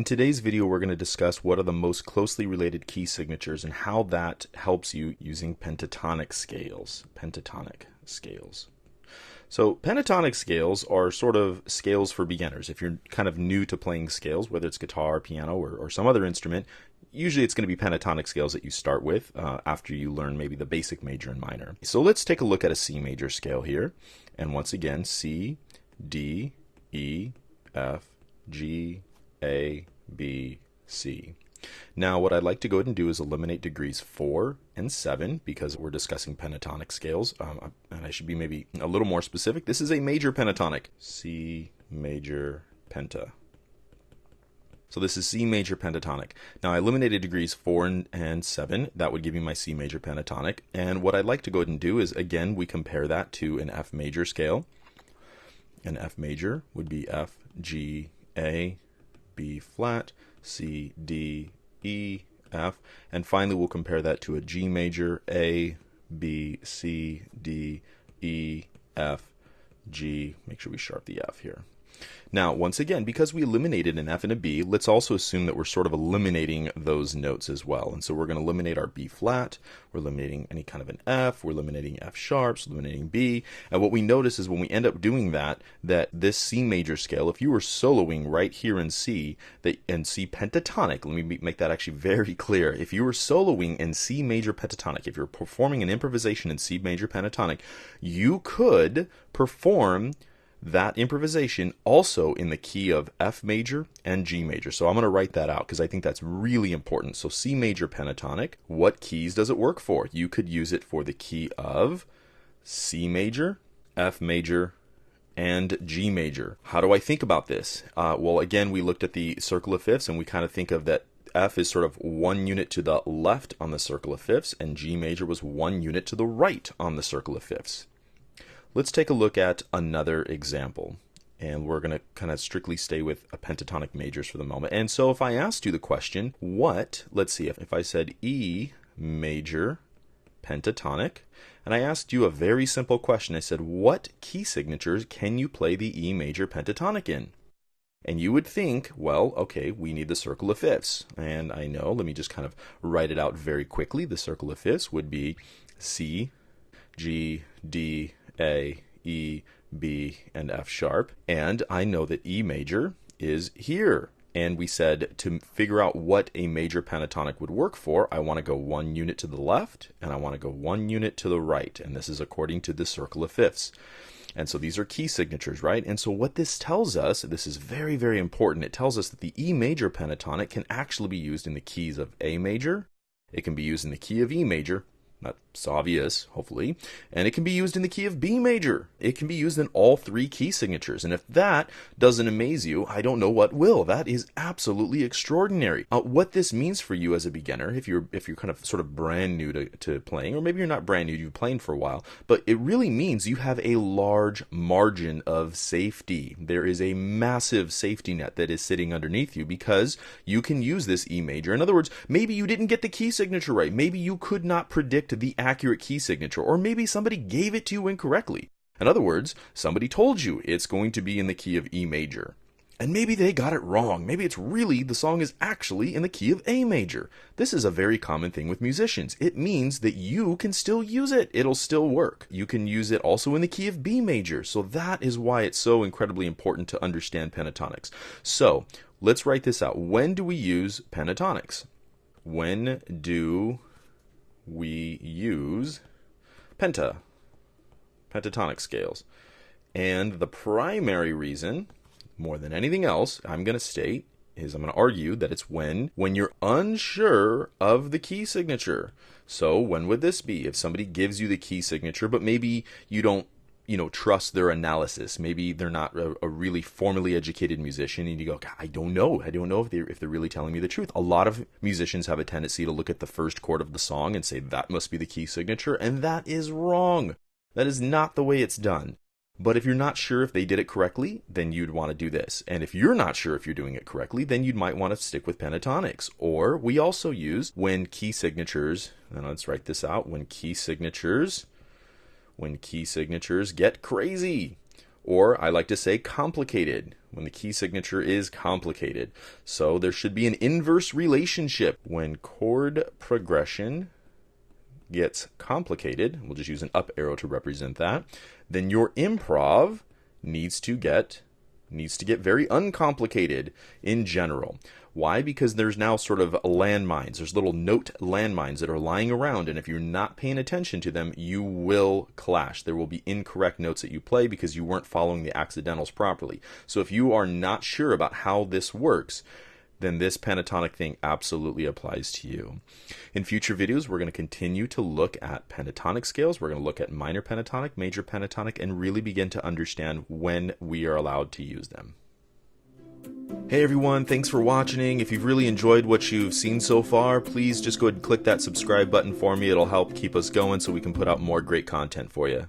In today's video, we're going to discuss what are the most closely related key signatures and how that helps you using pentatonic scales. Pentatonic scales. So pentatonic scales are sort of scales for beginners. If you're kind of new to playing scales, whether it's guitar, piano, or some other instrument, usually it's going to be pentatonic scales that you start with after you learn maybe the basic major and minor. So let's take a look at a C major scale here. And once again, C, D, E, F, G, A, B, C. Now what I'd like to go ahead and do is eliminate degrees 4 and 7 because we're discussing pentatonic scales. And I should be maybe a little more specific. This is a major pentatonic. C major penta. So this is C major pentatonic. Now I eliminated degrees 4 and 7. That would give me my C major pentatonic. And what I'd like to go ahead and do is, again, we compare that to an F major scale. An F major would be F, G, A, B flat, C, D, E, F, and finally we'll compare that to a G major, A, B, C, D, E, F, G. Make sure we sharp the F here. Now, once again, because we eliminated an F and a B, let's also assume that we're sort of eliminating those notes as well. And so we're going to eliminate our B flat, we're eliminating any kind of an F, we're eliminating F sharps, eliminating B. And what we notice is when we end up doing that this C major scale, if you were soloing right here in C, and C pentatonic, let me make that actually very clear. If you were soloing in C major pentatonic, if you're performing an improvisation in C major pentatonic, you could perform that improvisation also in the key of F major and G major. So I'm going to write that out because I think that's really important. So C major pentatonic, what keys does it work for? You could use it for the key of C major, F major, and G major. How do I think about this? Well, again, we looked at the circle of fifths and we kind of think of that F is sort of 1 unit to the left on the circle of fifths and G major was 1 unit to the right on the circle of fifths. Let's take a look at another example, and we're going to kind of strictly stay with pentatonic majors for the moment. And so if I asked you the question, let's see, if I said E major pentatonic, and I asked you a very simple question, I said, what key signatures can you play the E major pentatonic in? And you would think, well, okay, we need the circle of fifths. And I know, let me just kind of write it out very quickly. The circle of fifths would be C, G, D, A, E, B, and F sharp. And I know that E major is here. And we said to figure out what a major pentatonic would work for, I want to go 1 unit to the left and I want to go 1 unit to the right. And this is according to the circle of fifths. And so these are key signatures, right? And so what this tells us, this is very, very important. It tells us that the E major pentatonic can actually be used in the keys of A major. It can be used in the key of E major. That's obvious, hopefully. And it can be used in the key of B major. It can be used in all 3 key signatures. And if that doesn't amaze you, I don't know what will. That is absolutely extraordinary. What this means for you as a beginner, if you're kind of sort of brand new to playing, or maybe you're not brand new, you've played for a while, but it really means you have a large margin of safety. There is a massive safety net that is sitting underneath you because you can use this E major. In other words, maybe you didn't get the key signature right. Maybe you could not predict the accurate key signature, or maybe somebody gave it to you incorrectly. In other words, somebody told you it's going to be in the key of E major. And maybe they got it wrong. Maybe it's really, the song is actually in the key of A major. This is a very common thing with musicians. It means that you can still use it. It'll still work. You can use it also in the key of B major. So that is why it's so incredibly important to understand pentatonics. So let's write this out. When do we use pentatonics? When do we use pentatonic scales? And the primary reason, more than anything else, I'm going to state is I'm going to argue that it's when you're unsure of the key signature. So when would this be? If somebody gives you the key signature, but maybe you don't trust their analysis. Maybe they're not a really formally educated musician, and you go, I don't know if they're really telling me the truth. A lot of musicians have a tendency to look at the first chord of the song and say that must be the key signature, and that is wrong. That is not the way it's done. But if you're not sure if they did it correctly, then you'd want to do this. And if you're not sure if you're doing it correctly, then you might want to stick with pentatonics. Or we also use when key signatures, and let's write this out, when key signatures get crazy, or I like to say complicated. when the key signature is complicated. So there should be an inverse relationship. When chord progression gets complicated, we'll just use an up arrow to represent that, then your improv needs to get very uncomplicated in general. Why? Because there's now sort of landmines. There's little note landmines that are lying around, and if you're not paying attention to them, you will clash. There will be incorrect notes that you play because you weren't following the accidentals properly. So if you are not sure about how this works, then this pentatonic thing absolutely applies to you. In future videos, we're going to continue to look at pentatonic scales. We're going to look at minor pentatonic, major pentatonic, and really begin to understand when we are allowed to use them. Hey everyone, thanks for watching. If you've really enjoyed what you've seen so far, please just go ahead and click that subscribe button for me. It'll help keep us going so we can put out more great content for you.